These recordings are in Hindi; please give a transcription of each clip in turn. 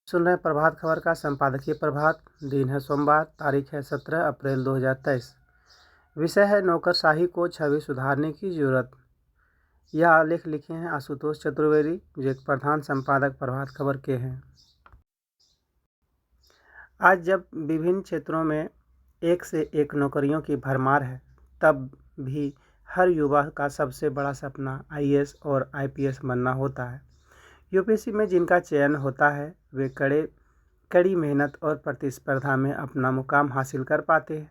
सुन रहे हैं प्रभात खबर का संपादकीय प्रभात। दिन है सोमवार, तारीख है 17 अप्रैल 2023। विषय है नौकरशाही को छवि सुधारने की जरूरत। यह आलेख लिखे हैं आशुतोष चतुर्वेदी, जो एक प्रधान संपादक प्रभात खबर के हैं। आज जब विभिन्न क्षेत्रों में एक से एक नौकरियों की भरमार है, तब भी हर युवा का सबसे बड़ा सपना आईएएस और आईपीएस बनना होता है। यूपीएससी में जिनका चयन होता है, वे कड़ी मेहनत और प्रतिस्पर्धा में अपना मुकाम हासिल कर पाते हैं।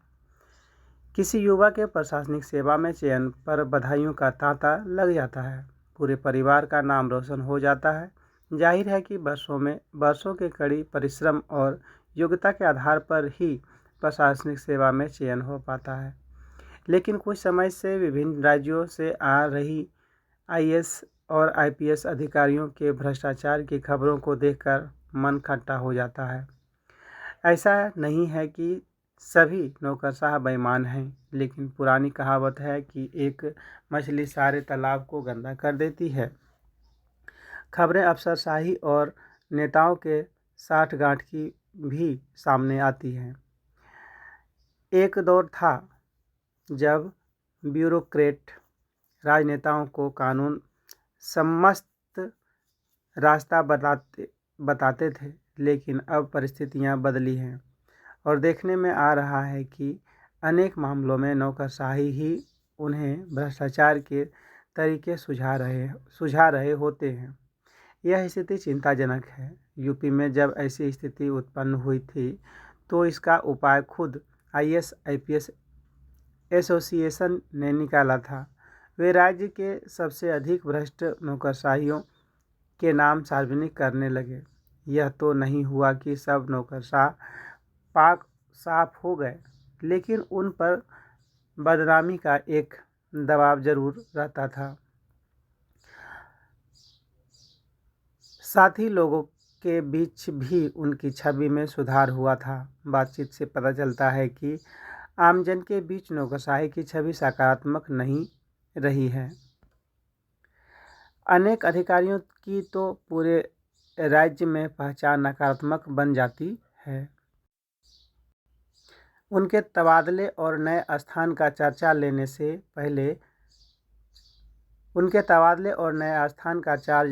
किसी युवा के प्रशासनिक सेवा में चयन पर बधाइयों का तांता लग जाता है, पूरे परिवार का नाम रोशन हो जाता है। जाहिर है कि वर्षों के कड़ी परिश्रम और योग्यता के आधार पर ही प्रशासनिक सेवा में चयन हो पाता है। लेकिन कुछ समय से विभिन्न राज्यों से आ रही आईएएस और आईपीएस अधिकारियों के भ्रष्टाचार की खबरों को देखकर मन खट्टा हो जाता है। ऐसा नहीं है कि सभी नौकरशाह बेईमान हैं, लेकिन पुरानी कहावत है कि एक मछली सारे तालाब को गंदा कर देती है। खबरें अफसरशाही और नेताओं के साठगांठ की भी सामने आती हैं। एक दौर था जब ब्यूरोक्रेट राजनेताओं को कानून सम्मत रास्ता बताते थे, लेकिन अब परिस्थितियां बदली हैं और देखने में आ रहा है कि अनेक मामलों में नौकरशाही ही उन्हें भ्रष्टाचार के तरीके सुझा रहे होते हैं। यह स्थिति चिंताजनक है। यूपी में जब ऐसी स्थिति उत्पन्न हुई थी, तो इसका उपाय खुद आईएएस आईपीएस एसोसिएशन ने निकाला था। वे राज्य के सबसे अधिक भ्रष्ट नौकरशाहियों के नाम सार्वजनिक करने लगे। यह तो नहीं हुआ कि सब नौकरशाह पाक साफ हो गए, लेकिन उन पर बदनामी का एक दबाव जरूर रहता था। साथ ही लोगों के बीच भी उनकी छवि में सुधार हुआ था। बातचीत से पता चलता है कि आमजन के बीच नौकरशाही की छवि सकारात्मक नहीं रही है। अनेक अधिकारियों की तो पूरे राज्य में पहचान नकारात्मक बन जाती है। उनके तबादले और नए स्थान का चार्ज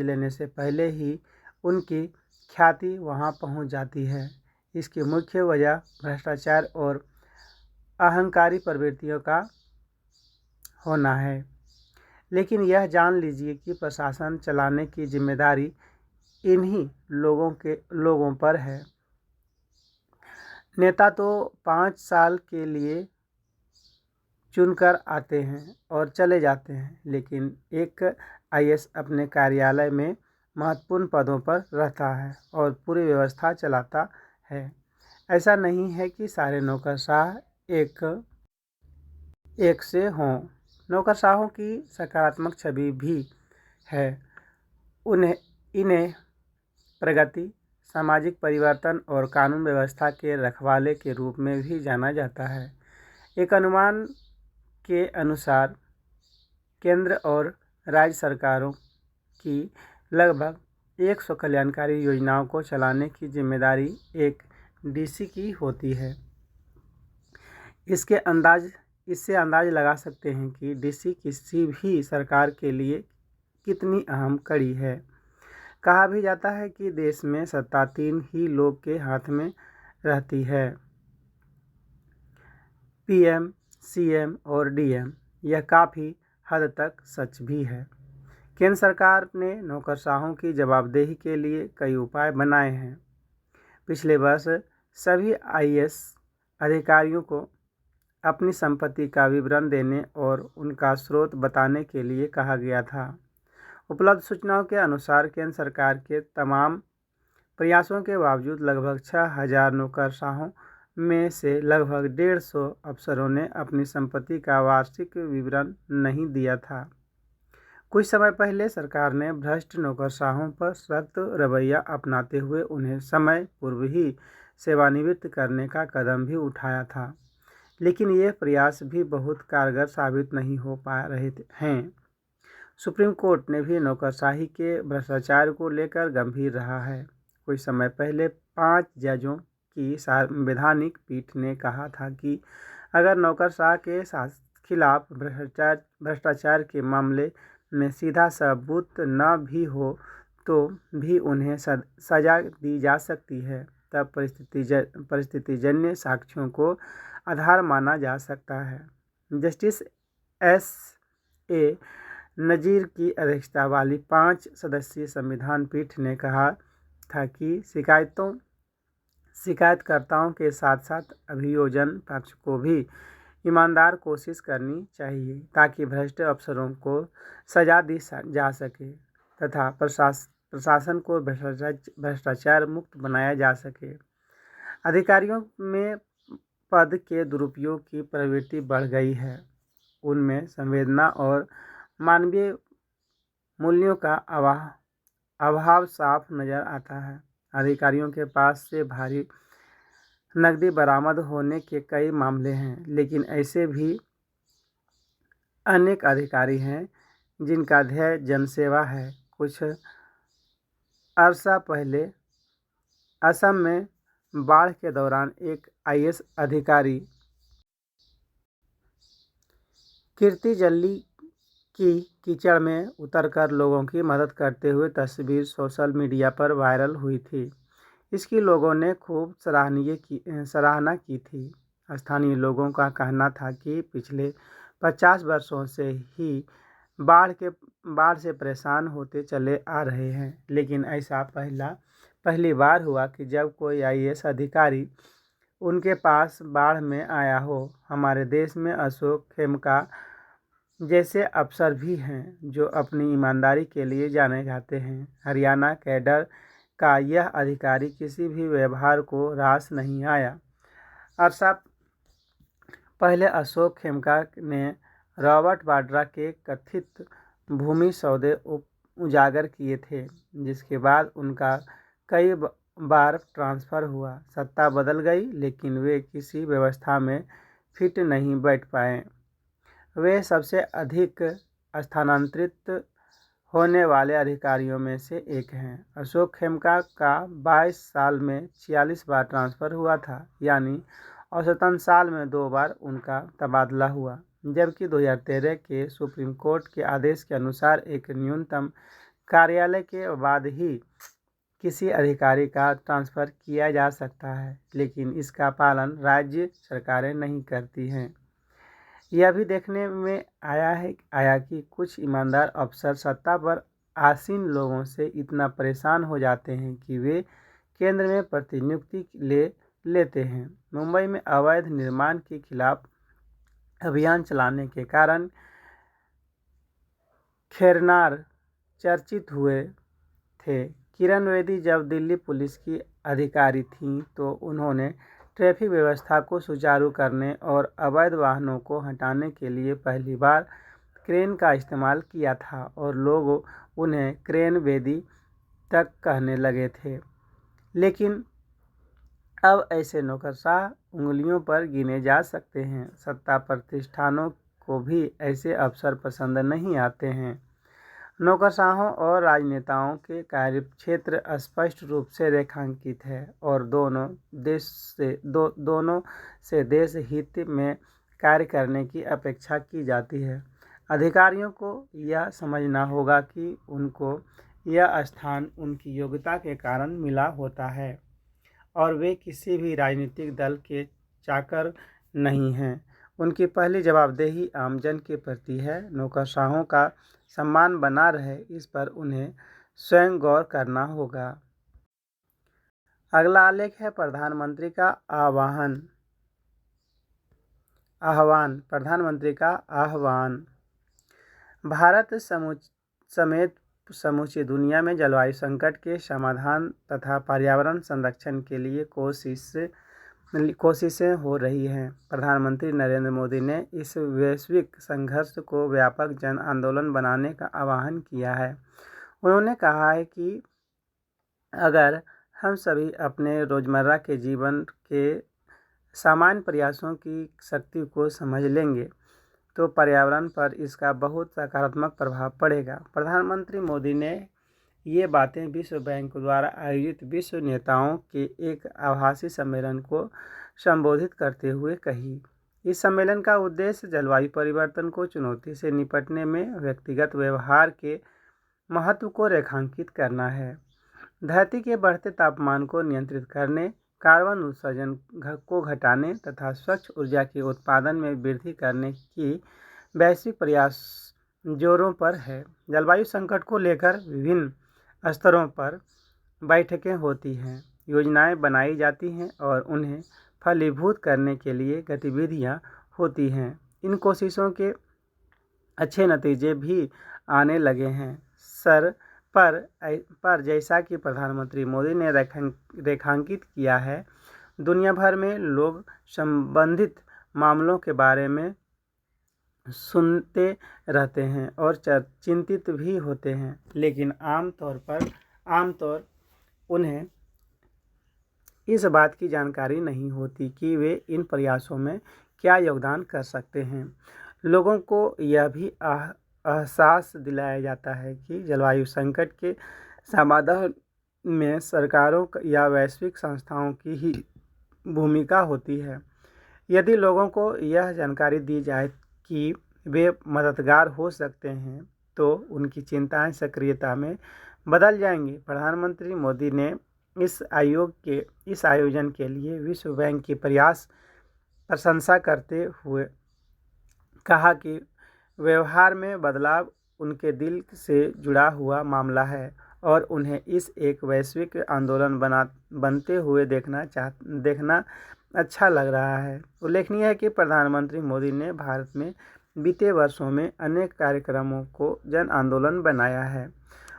लेने से पहले ही उनकी ख्याति वहां पहुंच जाती है। इसकी मुख्य वजह भ्रष्टाचार और अहंकारी प्रवृत्तियों का होना है। लेकिन यह जान लीजिए कि प्रशासन चलाने की जिम्मेदारी इन्हीं लोगों पर है। नेता तो 5 साल के लिए चुनकर आते हैं और चले जाते हैं, लेकिन एक आईएएस अपने कार्यालय में महत्वपूर्ण पदों पर रहता है और पूरी व्यवस्था चलाता है। ऐसा नहीं है कि सारे नौकरशाह एक से हों। नौकरशाहों की सकारात्मक छवि भी है। इन्हें प्रगति, सामाजिक परिवर्तन और कानून व्यवस्था के रखवाले के रूप में भी जाना जाता है। एक अनुमान के अनुसार केंद्र और राज्य सरकारों की लगभग 100 कल्याणकारी योजनाओं को चलाने की जिम्मेदारी एक डीसी की होती है। इससे अंदाज लगा सकते हैं कि डीसी किसी भी सरकार के लिए कितनी अहम कड़ी है। कहा भी जाता है कि देश में सत्ता 3 ही लोग के हाथ में रहती है, पीएम, सीएम और डीएम। यह काफ़ी हद तक सच भी है। केंद्र सरकार ने नौकरशाहों की जवाबदेही के लिए कई उपाय बनाए हैं। पिछले वर्ष सभी आईएएस अधिकारियों को अपनी संपत्ति का विवरण देने और उनका स्रोत बताने के लिए कहा गया था। उपलब्ध सूचनाओं के अनुसार केंद्र सरकार के तमाम प्रयासों के बावजूद लगभग 6000 नौकरशाहों में से लगभग 150 अफसरों ने अपनी संपत्ति का वार्षिक विवरण नहीं दिया था। कुछ समय पहले सरकार ने भ्रष्ट नौकरशाहों पर सख्त रवैया अपनाते हुए उन्हें समय पूर्व ही सेवानिवृत्त करने का कदम भी उठाया था, लेकिन ये प्रयास भी बहुत कारगर साबित नहीं हो पा रहे हैं। सुप्रीम कोर्ट ने भी नौकरशाही के भ्रष्टाचार को लेकर गंभीर रहा है कुछ समय पहले 5 जजों की संवैधानिक पीठ ने कहा था कि अगर नौकरशाह के खिलाफ भ्रष्टाचार के मामले में सीधा सबूत न भी हो तो भी उन्हें सजा दी जा सकती है। तब परिस्थितिजन्य साक्ष्यों को आधार माना जा सकता है। Justice S.A. नजीर की अध्यक्षता वाली 5 सदस्यीय संविधान पीठ ने कहा था कि शिकायतकर्ताओं के साथ साथ अभियोजन पक्ष को भी ईमानदार कोशिश करनी चाहिए ताकि भ्रष्ट अफसरों को सजा दी जा सके तथा प्रशासन को भ्रष्टाचार मुक्त बनाया जा सके। अधिकारियों में पद के दुरुपयोग की प्रवृत्ति बढ़ गई है। उनमें संवेदना और मानवीय मूल्यों का अभाव साफ नजर आता है। अधिकारियों के पास से भारी नकदी बरामद होने के कई मामले हैं, लेकिन ऐसे भी अनेक अधिकारी हैं जिनका ध्येय जनसेवा है। कुछ अरसा पहले असम में बाढ़ के दौरान एक IAS अधिकारी कीर्ति जल्ली की कीचड़ में उतरकर लोगों की मदद करते हुए तस्वीर सोशल मीडिया पर वायरल हुई थी। इसकी लोगों ने खूब सराहना की थी। स्थानीय लोगों का कहना था कि पिछले 50 वर्षों से ही बाढ़ से परेशान होते चले आ रहे हैं, लेकिन ऐसा पहली बार हुआ कि जब कोई IAS अधिकारी उनके पास बाढ़ में आया हो। हमारे देश में अशोक खेमका जैसे अफसर भी हैं जो अपनी ईमानदारी के लिए जाने जाते हैं। हरियाणा कैडर का यह अधिकारी किसी भी व्यवहार को रास नहीं आया। अरसा पहले अशोक खेमका ने रॉबर्ट वाड्रा के कथित भूमि सौदे उजागर किए थे, जिसके बाद उनका कई बार ट्रांसफ़र हुआ। सत्ता बदल गई, लेकिन वे किसी व्यवस्था में फिट नहीं बैठ पाए। वे सबसे अधिक स्थानांतरित होने वाले अधिकारियों में से एक हैं। अशोक खेमका का 22 साल में 46 बार ट्रांसफ़र हुआ था, यानी औसतन साल में 2 बार उनका तबादला हुआ, जबकि 2013 के सुप्रीम कोर्ट के आदेश के अनुसार एक न्यूनतम कार्यालय के बाद ही किसी अधिकारी का ट्रांसफ़र किया जा सकता है, लेकिन इसका पालन राज्य सरकारें नहीं करती हैं। यह भी देखने में आया कि कुछ ईमानदार अफसर सत्ता पर आसीन लोगों से इतना परेशान हो जाते हैं कि वे केंद्र में प्रतिनियुक्ति ले लेते हैं। मुंबई में अवैध निर्माण के खिलाफ अभियान चलाने के कारण खैरनार चर्चित हुए थे। किरण बेदी जब दिल्ली पुलिस की अधिकारी थीं तो उन्होंने ट्रैफिक व्यवस्था को सुचारू करने और अवैध वाहनों को हटाने के लिए पहली बार क्रेन का इस्तेमाल किया था और लोग उन्हें क्रेन बेदी तक कहने लगे थे। लेकिन अब ऐसे नौकरशाह उंगलियों पर गिने जा सकते हैं। सत्ता प्रतिष्ठानों को भी ऐसे अफसर पसंद नहीं आते हैं। नौकरशाहों और राजनेताओं के कार्यक्षेत्र स्पष्ट रूप से रेखांकित है और दोनों से देश हित में कार्य करने की अपेक्षा की जाती है। अधिकारियों को यह समझना होगा कि उनको यह स्थान उनकी योग्यता के कारण मिला होता है और वे किसी भी राजनीतिक दल के चाकर नहीं हैं। उनकी पहली जवाबदेही आमजन के प्रति है। नौकरशाहों का सम्मान बना रहे, इस पर उन्हें स्वयं गौर करना होगा। अगला आलेख है प्रधानमंत्री का आह्वान। प्रधानमंत्री का आह्वान। भारत समेत समूची दुनिया में जलवायु संकट के समाधान तथा पर्यावरण संरक्षण के लिए कोशिशें हो रही हैं। प्रधानमंत्री नरेंद्र मोदी ने इस वैश्विक संघर्ष को व्यापक जन आंदोलन बनाने का आह्वान किया है। उन्होंने कहा है कि अगर हम सभी अपने रोज़मर्रा के जीवन के सामान्य प्रयासों की शक्ति को समझ लेंगे तो पर्यावरण पर इसका बहुत सकारात्मक प्रभाव पड़ेगा। प्रधानमंत्री मोदी ने ये बातें विश्व बैंक द्वारा आयोजित विश्व नेताओं के एक आभासी सम्मेलन को संबोधित करते हुए कही। इस सम्मेलन का उद्देश्य जलवायु परिवर्तन को चुनौती से निपटने में व्यक्तिगत व्यवहार के महत्व को रेखांकित करना है। धरती के बढ़ते तापमान को नियंत्रित करने, कार्बन उत्सर्जन को घटाने तथा स्वच्छ ऊर्जा के उत्पादन में वृद्धि करने की वैश्विक प्रयास जोरों पर है। जलवायु संकट को लेकर विभिन्न स्तरों पर बैठकें होती हैं, योजनाएं बनाई जाती हैं और उन्हें फलीभूत करने के लिए गतिविधियां होती हैं। इन कोशिशों के अच्छे नतीजे भी आने लगे हैं पर जैसा कि प्रधानमंत्री मोदी ने रेखांकित किया है, दुनिया भर में लोग संबंधित मामलों के बारे में सुनते रहते हैं और चिंतित भी होते हैं, लेकिन आमतौर उन्हें इस बात की जानकारी नहीं होती कि वे इन प्रयासों में क्या योगदान कर सकते हैं। लोगों को यह भी एहसास दिलाया जाता है कि जलवायु संकट के समाधान में सरकारों या वैश्विक संस्थाओं की ही भूमिका होती है। यदि लोगों को यह जानकारी दी जाए कि वे मददगार हो सकते हैं, तो उनकी चिंताएं सक्रियता में बदल जाएंगी। प्रधानमंत्री मोदी ने इस आयोजन के लिए विश्व बैंक की प्रशंसा करते हुए कहा कि व्यवहार में बदलाव उनके दिल से जुड़ा हुआ मामला है और उन्हें इस एक वैश्विक आंदोलन बनते हुए देखना अच्छा लग रहा है। उल्लेखनीय है कि प्रधानमंत्री मोदी ने भारत में बीते वर्षों में अनेक कार्यक्रमों को जन आंदोलन बनाया है।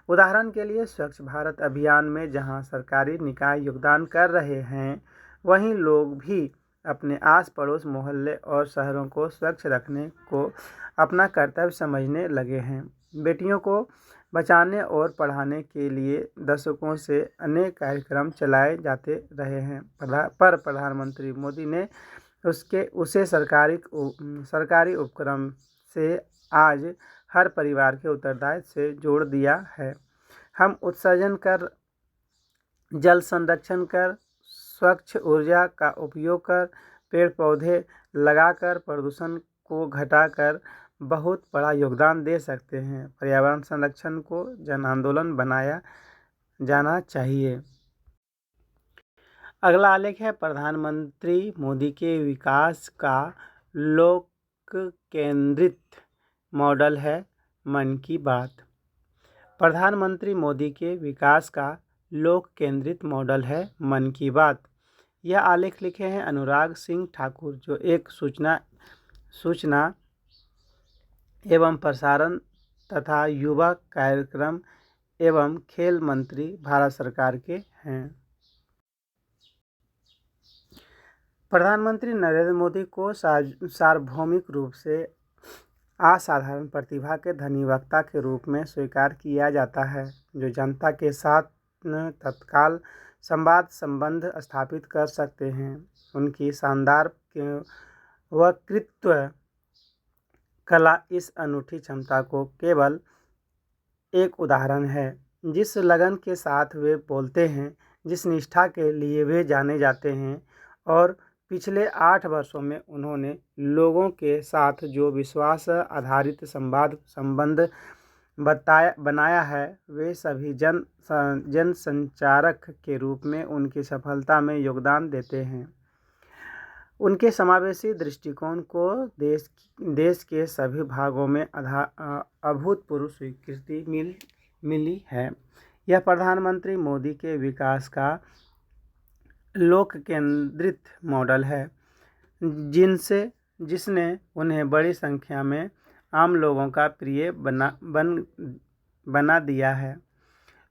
उदाहरण के लिए स्वच्छ भारत अभियान में जहां सरकारी निकाय योगदान कर रहे हैं, वहीं लोग भी अपने आस पड़ोस मोहल्ले और शहरों को स्वच्छ रखने को अपना कर्तव्य समझने लगे हैं। बेटियों को बचाने और पढ़ाने के लिए दशकों से अनेक कार्यक्रम चलाए जाते रहे हैं, पर प्रधानमंत्री मोदी ने उसे सरकारी उपक्रम से आज हर परिवार के उत्तरदायित्व से जोड़ दिया है। हम उत्सर्जन कर, जल संरक्षण कर, स्वच्छ ऊर्जा का उपयोग कर, पेड़ पौधे लगाकर प्रदूषण को घटाकर बहुत बड़ा योगदान दे सकते हैं। पर्यावरण संरक्षण को जन आंदोलन बनाया जाना चाहिए। अगला आलेख है प्रधानमंत्री मोदी के विकास का लोक केंद्रित मॉडल है मन की बात। प्रधानमंत्री मोदी के विकास का लोक केंद्रित मॉडल है मन की बात। यह आलेख लिखे हैं अनुराग सिंह ठाकुर, जो एक सूचना एवं प्रसारण तथा युवा कार्यक्रम एवं खेल मंत्री भारत सरकार के हैं। प्रधानमंत्री नरेंद्र मोदी को सार्वभौमिक रूप से असाधारण प्रतिभा के धनी वक्ता के रूप में स्वीकार किया जाता है, जो जनता के साथ तत्काल संबंध स्थापित कर सकते हैं। उनकी शानदार वक्तृत्व कला इस अनूठी क्षमता को केवल एक उदाहरण है। जिस लगन के साथ वे बोलते हैं, जिस निष्ठा के लिए वे जाने जाते हैं और पिछले 8 वर्षों में उन्होंने लोगों के साथ जो विश्वास आधारित संबंध बनाया है, वे सभी जन संचारक के रूप में उनकी सफलता में योगदान देते हैं। उनके समावेशी दृष्टिकोण को देश के सभी भागों में अभूतपूर्व स्वीकृति मिली है। यह प्रधानमंत्री मोदी के विकास का लोक केंद्रित मॉडल है, जिसने उन्हें बड़ी संख्या में आम लोगों का प्रिय बना दिया है।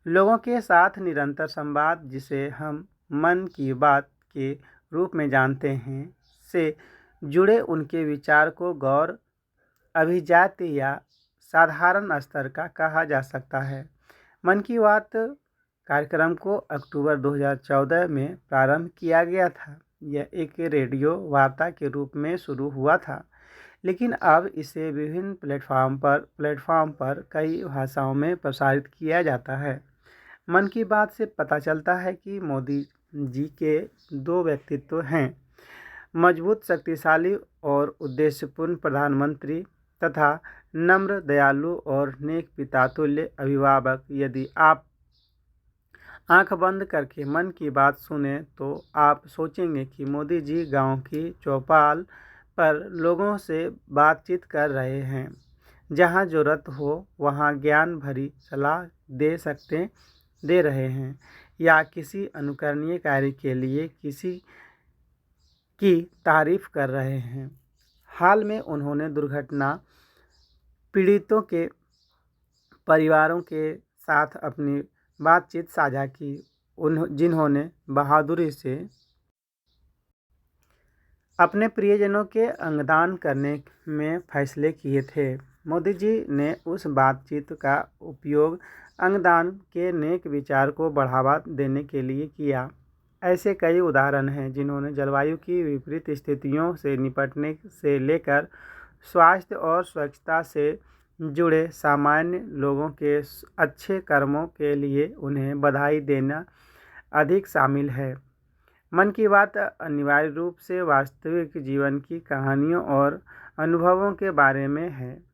लोगों के साथ निरंतर संवाद, जिसे हम मन की बात के रूप में जानते हैं, से जुड़े उनके विचार को गौर अभिजात्य या साधारण स्तर का कहा जा सकता है। मन की बात कार्यक्रम को अक्टूबर 2014 में प्रारंभ किया गया था। यह एक रेडियो वार्ता के रूप में शुरू हुआ था, लेकिन अब इसे विभिन्न प्लेटफॉर्म पर कई भाषाओं में प्रसारित किया जाता है। मन की बात से पता चलता है कि मोदी जी के दो व्यक्तित्व हैं, मजबूत, शक्तिशाली और उद्देश्यपूर्ण प्रधानमंत्री तथा नम्र, दयालु और नेक पितातुल्य अभिभावक। यदि आप आंख बंद करके मन की बात सुने तो आप सोचेंगे कि मोदी जी गांव की चौपाल पर लोगों से बातचीत कर रहे हैं, जहां ज़रूरत हो वहां ज्ञान भरी सलाह दे रहे हैं, या किसी अनुकरणीय कार्य के लिए किसी की तारीफ कर रहे हैं। हाल में उन्होंने दुर्घटना पीड़ितों के परिवारों के साथ अपनी बातचीत साझा की, जिन्होंने बहादुरी से अपने प्रियजनों के अंगदान करने में फैसले किए थे। मोदी जी ने उस बातचीत का उपयोग अंगदान के नेक विचार को बढ़ावा देने के लिए किया। ऐसे कई उदाहरण हैं जिन्होंने जलवायु की विपरीत स्थितियों से निपटने से लेकर स्वास्थ्य और स्वच्छता से जुड़े सामान्य लोगों के अच्छे कर्मों के लिए उन्हें बधाई देना अधिक शामिल है। मन की बात अनिवार्य रूप से वास्तविक जीवन की कहानियों और अनुभवों के बारे में है।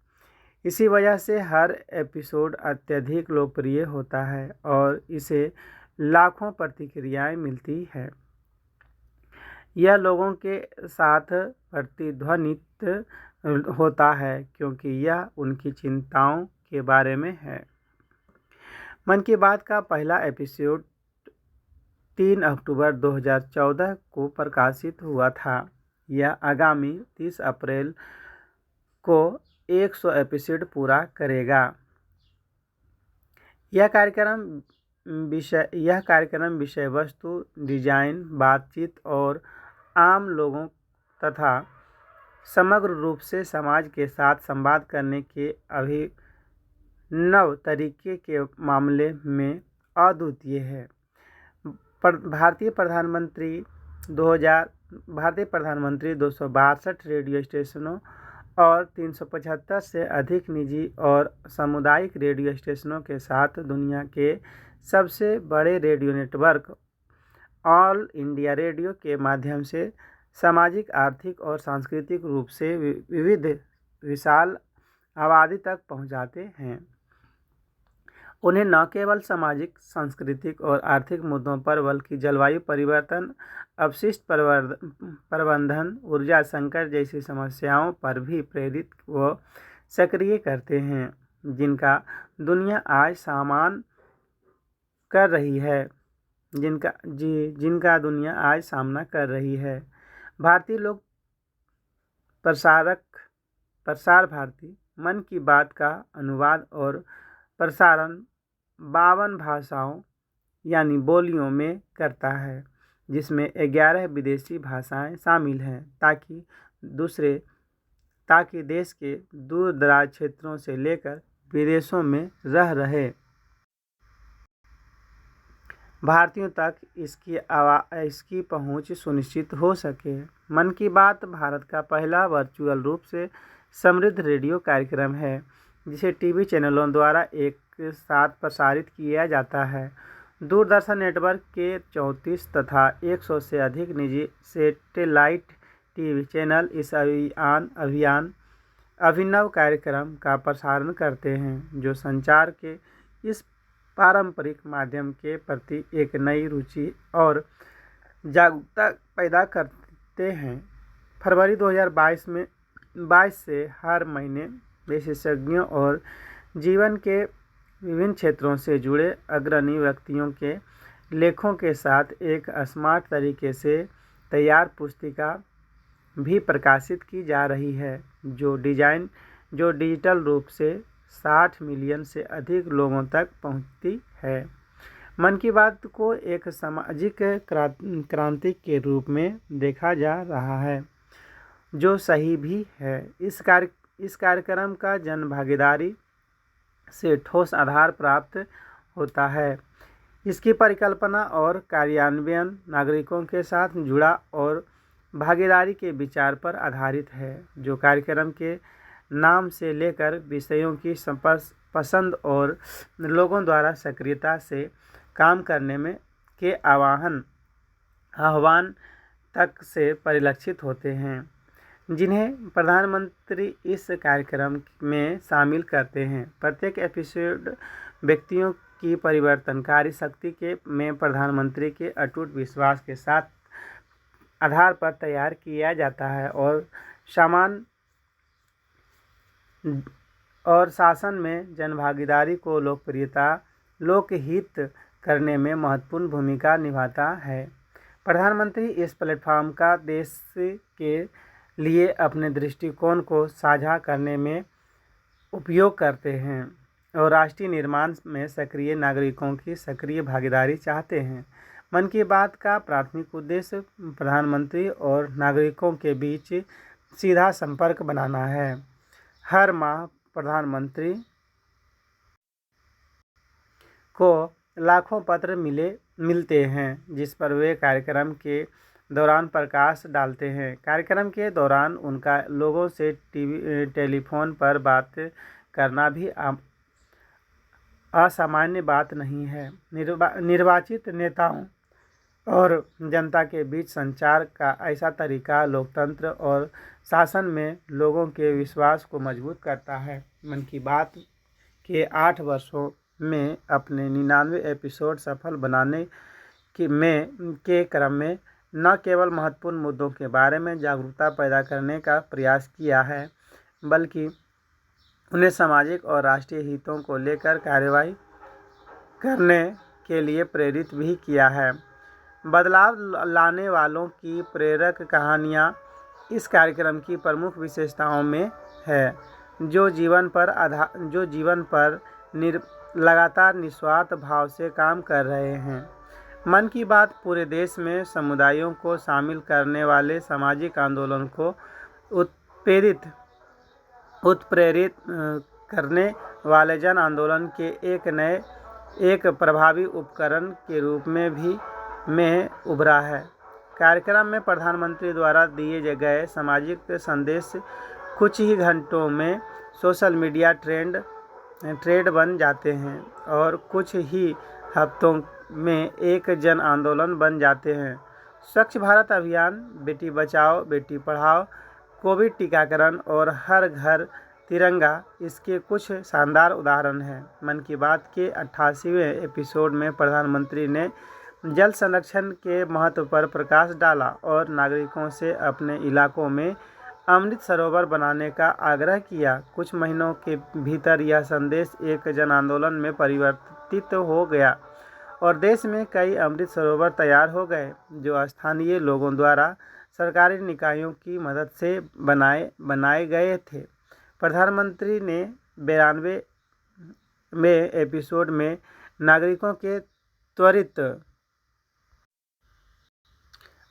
इसी वजह से हर एपिसोड अत्यधिक लोकप्रिय होता है और इसे लाखों प्रतिक्रियाएं मिलती है। यह लोगों के साथ प्रतिध्वनित होता है क्योंकि यह उनकी चिंताओं के बारे में है। मन की बात का पहला एपिसोड 3 अक्टूबर 2014 को प्रकाशित हुआ था। यह आगामी 30 अप्रैल को 100 एपिसोड पूरा करेगा। यह कार्यक्रम विषय वस्तु, डिजाइन, बातचीत और आम लोगों तथा समग्र रूप से समाज के साथ संवाद करने के अभिनव तरीके के मामले में अद्वितीय है। भारतीय प्रधानमंत्री 262 रेडियो स्टेशनों और 375 से अधिक निजी और सामुदायिक रेडियो स्टेशनों के साथ दुनिया के सबसे बड़े radio network all India radio के माध्यम से सामाजिक, आर्थिक और सांस्कृतिक रूप से विविध विशाल आबादी तक पहुंचाते हैं। उन्हें न केवल सामाजिक, सांस्कृतिक और आर्थिक मुद्दों पर बल्कि जलवायु परिवर्तन, अपशिष्ट प्रबंधन, ऊर्जा संकट जैसी समस्याओं पर भी प्रेरित व सक्रिय करते हैं, जिनका दुनिया आज सामना कर रही है। भारतीय लोक प्रसार भारती मन की बात का अनुवाद और प्रसारण 52 भाषाओं यानी बोलियों में करता है, जिसमें 11 विदेशी भाषाएं शामिल हैं, ताकि देश के दूर दराज क्षेत्रों से लेकर विदेशों में रह रहे भारतीयों तक इसकी पहुंच सुनिश्चित हो सके। मन की बात भारत का पहला वर्चुअल रूप से समृद्ध रेडियो कार्यक्रम है, जिसे टीवी चैनलों द्वारा एक साथ प्रसारित किया जाता है। दूरदर्शन नेटवर्क के 34 तथा 100 से अधिक निजी सैटेलाइट टीवी चैनल इस अभिनव कार्यक्रम का प्रसारण करते हैं, जो संचार के इस पारंपरिक माध्यम के प्रति एक नई रुचि और जागरूकता पैदा करते हैं। फरवरी 2022 से हर महीने विशेषज्ञों और जीवन के विभिन्न क्षेत्रों से जुड़े अग्रणी व्यक्तियों के लेखों के साथ एक स्मार्ट तरीके से तैयार पुस्तिका भी प्रकाशित की जा रही है, जो डिजिटल रूप से 60 मिलियन से अधिक लोगों तक पहुंचती है। मन की बात को एक सामाजिक क्रांति के रूप में देखा जा रहा है, जो सही भी है। इस कार्यक्रम का जन भागीदारी से ठोस आधार प्राप्त होता है। इसकी परिकल्पना और कार्यान्वयन नागरिकों के साथ जुड़ा और भागीदारी के विचार पर आधारित है, जो कार्यक्रम के नाम से लेकर विषयों की पसंद और लोगों द्वारा सक्रियता से काम करने में के आह्वान तक से परिलक्षित होते हैं, जिन्हें प्रधानमंत्री इस कार्यक्रम में शामिल करते हैं। प्रत्येक एपिसोड व्यक्तियों की परिवर्तनकारी शक्ति के में प्रधानमंत्री के अटूट विश्वास के साथ आधार पर तैयार किया जाता है और शासन में जनभागीदारी को लोकहित करने में महत्वपूर्ण भूमिका निभाता है। प्रधानमंत्री इस प्लेटफॉर्म का देश के लिए अपने दृष्टिकोण को साझा करने में उपयोग करते हैं और राष्ट्रीय निर्माण में सक्रिय नागरिकों की सक्रिय भागीदारी चाहते हैं। मन की बात का प्राथमिक उद्देश्य प्रधानमंत्री और नागरिकों के बीच सीधा संपर्क बनाना है। हर माह प्रधानमंत्री को लाखों पत्र मिलते हैं जिस पर वे कार्यक्रम के दौरान प्रकाश डालते हैं। कार्यक्रम के दौरान उनका लोगों से टेलीफोन पर बात करना भी असामान्य बात नहीं है। निर्वाचित नेताओं और जनता के बीच संचार का ऐसा तरीका लोकतंत्र और शासन में लोगों के विश्वास को मजबूत करता है। मन की बात के 8 वर्षों में अपने 99 एपिसोड सफल बनाने के क्रम में न केवल महत्वपूर्ण मुद्दों के बारे में जागरूकता पैदा करने का प्रयास किया है, बल्कि उन्हें सामाजिक और राष्ट्रीय हितों को लेकर कार्रवाई करने के लिए प्रेरित भी किया है। बदलाव लाने वालों की प्रेरक कहानियाँ इस कार्यक्रम की प्रमुख विशेषताओं में है, जो जीवन पर लगातार निस्वार्थ भाव से काम कर रहे हैं। मन की बात पूरे देश में समुदायों को शामिल करने वाले सामाजिक आंदोलन को उत्प्रेरित करने वाले जन आंदोलन के एक प्रभावी उपकरण के रूप में उभरा है। कार्यक्रम में प्रधानमंत्री द्वारा दिए गए सामाजिक संदेश कुछ ही घंटों में सोशल मीडिया ट्रेंड बन जाते हैं और कुछ ही हफ्तों में एक जन आंदोलन बन जाते हैं। स्वच्छ भारत अभियान, बेटी बचाओ बेटी पढ़ाओ, कोविड टीकाकरण और हर घर तिरंगा इसके कुछ शानदार उदाहरण हैं। मन की बात के 88वें एपिसोड में प्रधानमंत्री ने जल संरक्षण के महत्व पर प्रकाश डाला और नागरिकों से अपने इलाकों में अमृत सरोवर बनाने का आग्रह किया। कुछ महीनों के भीतर यह संदेश एक जन आंदोलन में परिवर्तित हो गया और देश में कई अमृत सरोवर तैयार हो गए, जो स्थानीय लोगों द्वारा सरकारी निकायों की मदद से बनाए गए थे। प्रधानमंत्री ने 92वें एपिसोड में नागरिकों के त्वरित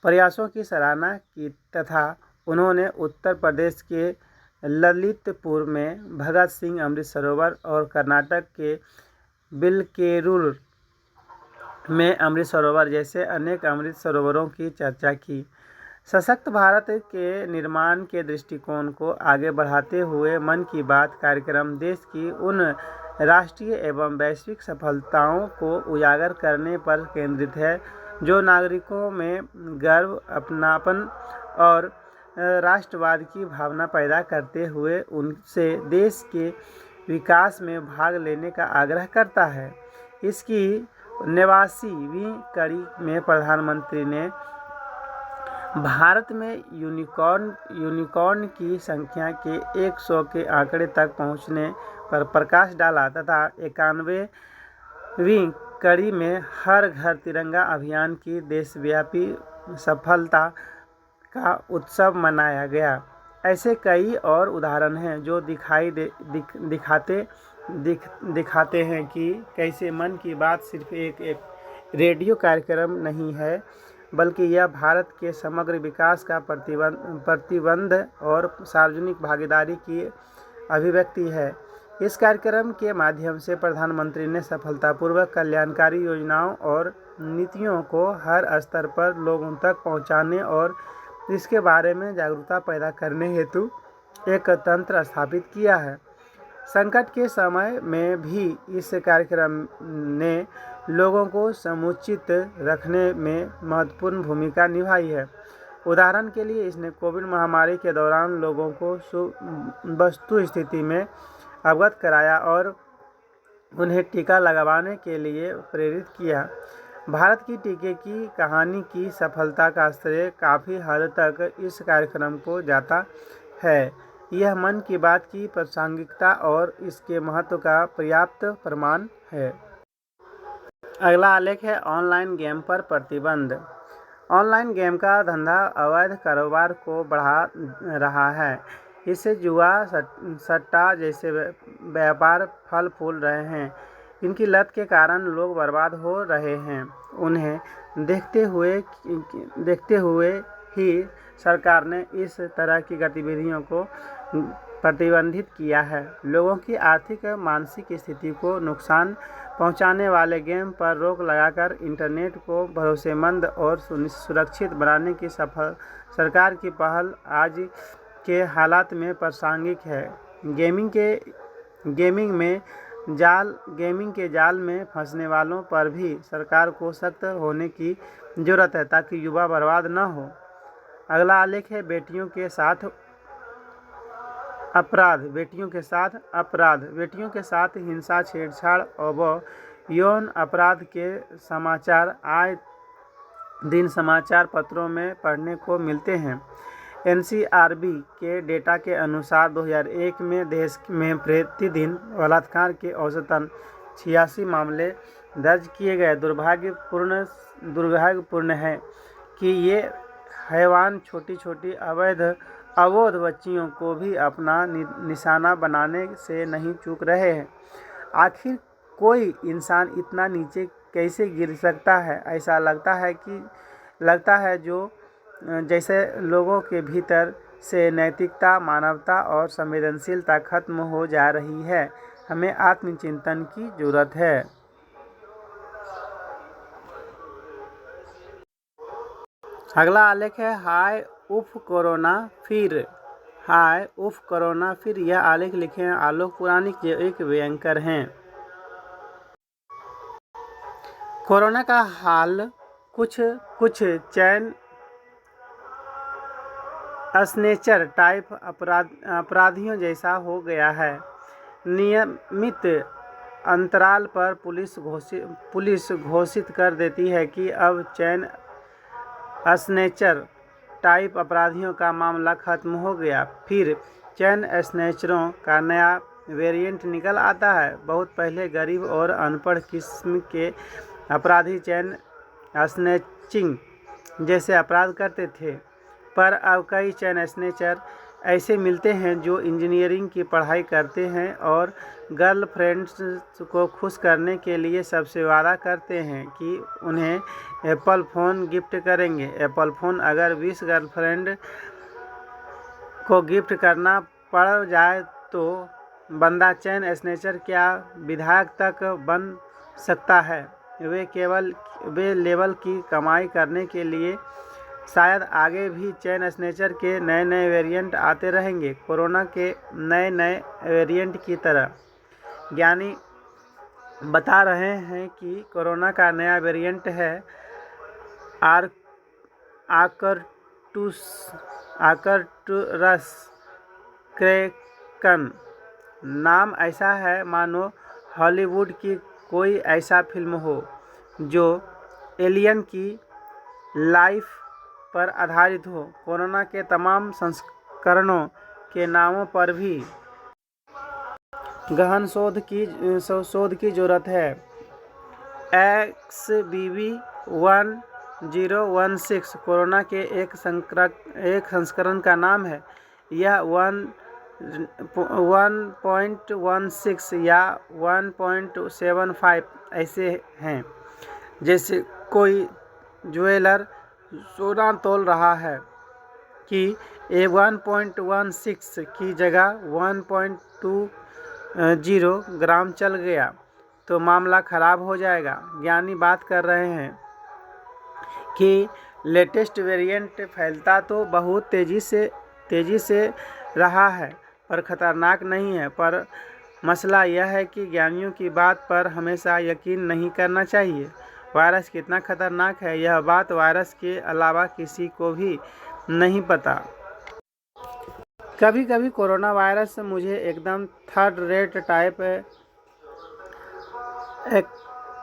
प्रयासों की सराहना की तथा उन्होंने उत्तर प्रदेश के ललितपुर में भगत सिंह अमृत सरोवर और कर्नाटक के बिलकेरूर में अमृत सरोवर जैसे अनेक अमृत सरोवरों की चर्चा की। सशक्त भारत के निर्माण के दृष्टिकोण को आगे बढ़ाते हुए मन की बात कार्यक्रम देश की उन राष्ट्रीय एवं वैश्विक सफलताओं को उजागर करने पर केंद्रित है जो नागरिकों में गर्व, अपनापन और राष्ट्रवाद की भावना पैदा करते हुए उनसे देश के विकास में भाग लेने का आग्रह करता है। इसकी 89वीं कड़ी में प्रधानमंत्री ने भारत में यूनिकॉर्न की संख्या के 100 के आंकड़े तक पहुंचने पर प्रकाश डाला तथा 91वीं कड़ी में हर घर तिरंगा अभियान की देशव्यापी सफलता का उत्सव मनाया गया। ऐसे कई और उदाहरण हैं जो दिखाते हैं कि कैसे मन की बात सिर्फ एक रेडियो कार्यक्रम नहीं है, बल्कि यह भारत के समग्र विकास का प्रतिबंध और सार्वजनिक भागीदारी की अभिव्यक्ति है। इस कार्यक्रम के माध्यम से प्रधानमंत्री ने सफलतापूर्वक कल्याणकारी योजनाओं और नीतियों को हर स्तर पर लोगों तक पहुंचाने और इसके बारे में जागरूकता पैदा करने हेतु एक तंत्र स्थापित किया है। संकट के समय में भी इस कार्यक्रम ने लोगों को समुचित रखने में महत्वपूर्ण भूमिका निभाई है। उदाहरण के लिए इसने कोविड महामारी के दौरान लोगों को वस्तु स्थिति में अवगत कराया और उन्हें टीका लगवाने के लिए प्रेरित किया। भारत की टीके की कहानी की सफलता का श्रेय काफ़ी हद तक इस कार्यक्रम को जाता है। यह मन की बात की प्रासंगिकता और इसके महत्व का पर्याप्त प्रमाण है। अगला आलेख है ऑनलाइन गेम पर प्रतिबंध। ऑनलाइन गेम का धंधा अवैध कारोबार को बढ़ा रहा है। इससे जुआ, सट्टा जैसे व्यापार फल फूल रहे हैं। इनकी लत के कारण लोग बर्बाद हो रहे हैं। उन्हें देखते हुए ही सरकार ने इस तरह की गतिविधियों को प्रतिबंधित किया है। लोगों की आर्थिक मानसिक स्थिति को नुकसान पहुंचाने वाले गेम पर रोक लगाकर इंटरनेट को भरोसेमंद और सुरक्षित बनाने की सरकार की पहल आज के हालात में प्रासंगिक है। गेमिंग के जाल में फंसने वालों पर भी सरकार को सख्त होने की जरूरत है ताकि युवा बर्बाद न हो। अगला आलेख है बेटियों के साथ अपराध। बेटियों के साथ हिंसा, छेड़छाड़ और यौन अपराध के समाचार आए दिन समाचार पत्रों में पढ़ने को मिलते हैं। NCRB के डेटा के अनुसार 2001 में देश में प्रतिदिन बलात्कार के औसतन 86 मामले दर्ज किए गए। दुर्भाग्यपूर्ण है कि ये हैवान छोटी अबोध बच्चियों को भी अपना निशाना बनाने से नहीं चूक रहे हैं। आखिर कोई इंसान इतना नीचे कैसे गिर सकता है? ऐसा लगता है जैसे लोगों के भीतर से नैतिकता, मानवता और संवेदनशीलता खत्म हो जा रही है। हमें आत्मचिंतन की जरूरत है। अगला आलेख है हाय उफ कोरोना फिर। यह आलेख लिखे हैं आलोक पुराणिक, जो एक व्यंकर हैं। कोरोना का हाल कुछ चैन स्नेचर टाइप अपराधियों जैसा हो गया है। नियमित अंतराल पर पुलिस घोषित कर देती है कि अब चैन स्नेचर टाइप अपराधियों का मामला खत्म हो गया। फिर चैन स्नेचरों का नया वेरिएंट निकल आता है। बहुत पहले गरीब और अनपढ़ किस्म के अपराधी चैन स्नेचिंग जैसे अपराध करते थे, पर अब कई चैन स्नेचर ऐसे मिलते हैं जो इंजीनियरिंग की पढ़ाई करते हैं और गर्लफ्रेंड्स को खुश करने के लिए सबसे वादा करते हैं कि उन्हें एप्पल फ़ोन गिफ्ट करेंगे। एप्पल फ़ोन अगर 20 गर्लफ्रेंड को गिफ्ट करना पड़ जाए तो बंदा चैन स्नेचर क्या विधायक तक बन सकता है। वे लेवल की कमाई करने के लिए शायद आगे भी चैन स्नेचर के नए वेरिएंट आते रहेंगे, कोरोना के नए वेरिएंट की तरह। ज्ञानी बता रहे हैं कि कोरोना का नया वेरिएंट है आर्कटुरस क्रेकन। नाम ऐसा है मानो हॉलीवुड की कोई ऐसा फिल्म हो जो एलियन की लाइफ पर आधारित हो। कोरोना के तमाम संस्करणों के नामों पर भी गहन शोध की जरूरत है। XBB1016 कोरोना के एक संस्करण का नाम है। यह 1.16 या 1.75 ऐसे हैं जैसे कोई ज्वेलर सोना तोल रहा है कि 1.16 की जगह 1.20 ग्राम चल गया तो मामला खराब हो जाएगा। ज्ञानी बात कर रहे हैं कि लेटेस्ट वेरिएंट फैलता तो बहुत तेज़ी से रहा है पर खतरनाक नहीं है, पर मसला यह है कि ज्ञानियों की बात पर हमेशा यकीन नहीं करना चाहिए। वायरस कितना खतरनाक है यह बात वायरस के अलावा किसी को भी नहीं पता। कभी कभी कोरोना वायरस मुझे एकदम थर्ड रेट टाइप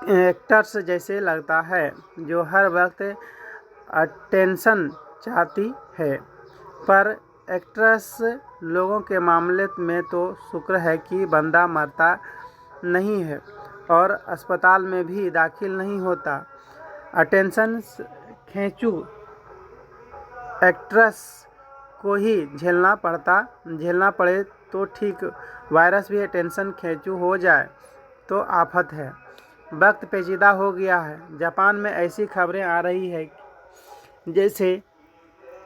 एक्टर्स जैसे लगता है जो हर वक्त अटेंशन चाहती है। पर एक्ट्रेस लोगों के मामले में तो शुक्र है कि बंदा मरता नहीं है और अस्पताल में भी दाखिल नहीं होता। अटेंशन खींचू एक्ट्रेस को ही झेलना पड़े तो ठीक, वायरस भी अटेंशन खींचू हो जाए तो आफत है। वक्त पेचीदा हो गया है। जापान में ऐसी खबरें आ रही है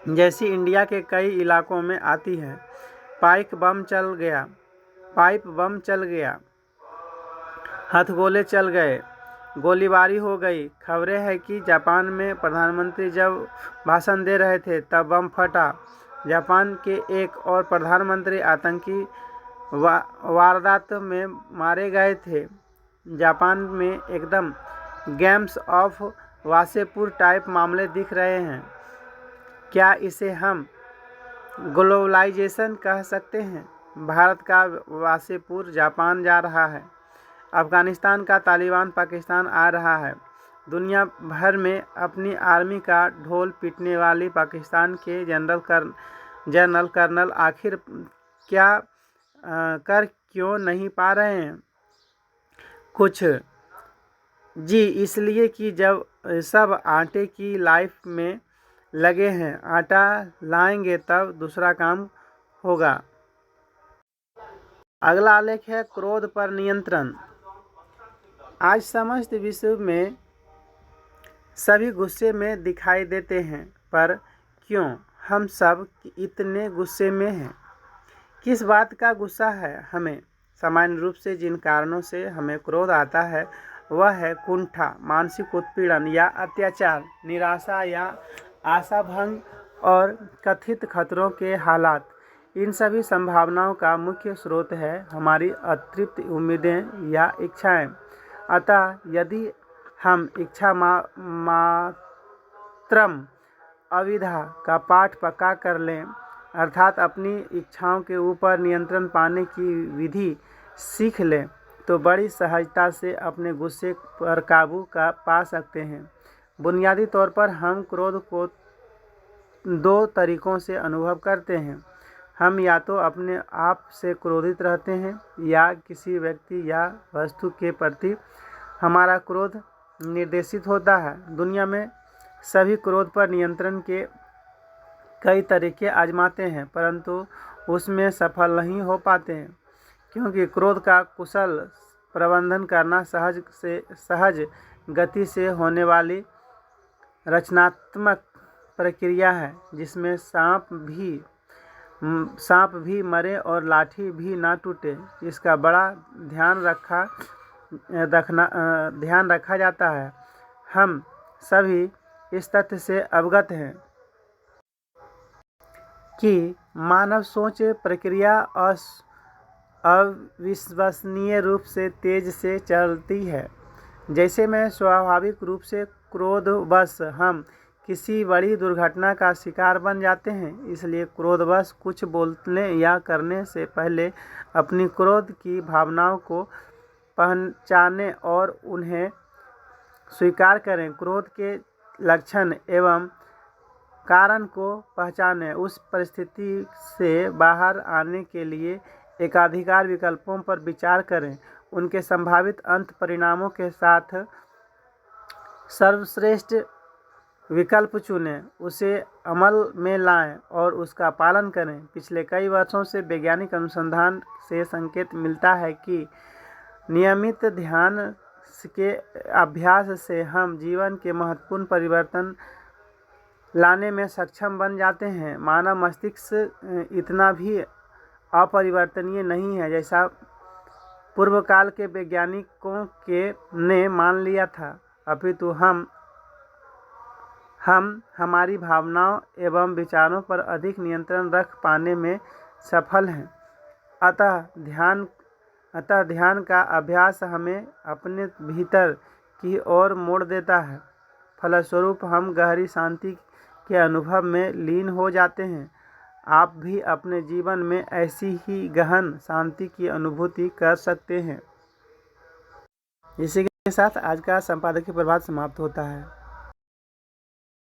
जैसी इंडिया के कई इलाकों में आती है। पाइप बम चल गया, हथगोले चल गए, गोलीबारी हो गई। खबरें हैं कि जापान में प्रधानमंत्री जब भाषण दे रहे थे तब बम फटा। जापान के एक और प्रधानमंत्री आतंकी वारदात में मारे गए थे। जापान में एकदम गेम्स ऑफ वासेपुर टाइप मामले दिख रहे हैं। क्या इसे हम ग्लोबलाइजेशन कह सकते हैं? भारत का वासेपुर जापान जा रहा है, अफगानिस्तान का तालिबान पाकिस्तान आ रहा है। दुनिया भर में अपनी आर्मी का ढोल पीटने वाली पाकिस्तान के जनरल कर्नल आखिर क्या कर क्यों नहीं पा रहे हैं कुछ? जी इसलिए कि जब सब आटे की लाइफ में लगे हैं, आटा लाएंगे तब दूसरा काम होगा। अगला आलेख है क्रोध पर नियंत्रण। आज समस्त विश्व में सभी गुस्से में दिखाई देते हैं, पर क्यों हम सब इतने गुस्से में हैं? किस बात का गुस्सा है हमें? सामान्य रूप से जिन कारणों से हमें क्रोध आता है वह है कुंठा, मानसिक उत्पीड़न या अत्याचार, निराशा या आशा भंग और कथित खतरों के हालात। इन सभी संभावनाओं का मुख्य स्रोत है हमारी अतृप्त उम्मीदें या इच्छाएं। अतः यदि हम इच्छा मात्रम अविद्या का पाठ पक्का कर लें, अर्थात अपनी इच्छाओं के ऊपर नियंत्रण पाने की विधि सीख लें, तो बड़ी सहजता से अपने गुस्से पर काबू पा सकते हैं। बुनियादी तौर पर हम क्रोध को दो तरीकों से अनुभव करते हैं। हम या तो अपने आप से क्रोधित रहते हैं या किसी व्यक्ति या वस्तु के प्रति हमारा क्रोध निर्देशित होता है। दुनिया में सभी क्रोध पर नियंत्रण के कई तरीके आजमाते हैं, परंतु उसमें सफल नहीं हो पाते हैं, क्योंकि क्रोध का कुशल प्रबंधन करना सहज गति से होने वाली रचनात्मक प्रक्रिया है, जिसमें सांप भी मरे और लाठी भी ना टूटे, इसका बड़ा ध्यान रखा जाता है। हम सभी इस तथ्य से अवगत हैं कि मानव सोच प्रक्रिया अविश्वसनीय रूप से तेज से चलती है। जैसे में स्वाभाविक रूप से क्रोधवश हम किसी बड़ी दुर्घटना का शिकार बन जाते हैं, इसलिए क्रोधवश कुछ बोलने या करने से पहले अपनी क्रोध की भावनाओं को पहचानें और उन्हें स्वीकार करें। क्रोध के लक्षण एवं कारण को पहचानें। उस परिस्थिति से बाहर आने के लिए एकाधिकार विकल्पों पर विचार करें, उनके संभावित अंत परिणामों के साथ सर्वश्रेष्ठ विकल्प चुनें, उसे अमल में लाएं और उसका पालन करें। पिछले कई वर्षों से वैज्ञानिक अनुसंधान से संकेत मिलता है कि नियमित ध्यान के अभ्यास से हम जीवन के महत्वपूर्ण परिवर्तन लाने में सक्षम बन जाते हैं। मानव मस्तिष्क इतना भी अपरिवर्तनीय नहीं है जैसा पूर्व काल के वैज्ञानिकों ने मान लिया था, अपितु हम हमारी भावनाओं एवं विचारों पर अधिक नियंत्रण रख पाने में सफल हैं। अतः ध्यान अतः ध्यान का अभ्यास हमें अपने भीतर की ओर मोड़ देता है। फलस्वरूप हम गहरी शांति के अनुभव में लीन हो जाते हैं। आप भी अपने जीवन में ऐसी ही गहन शांति की अनुभूति कर सकते हैं। इसी के साथ आज का संपादकीय प्रभात समाप्त होता है।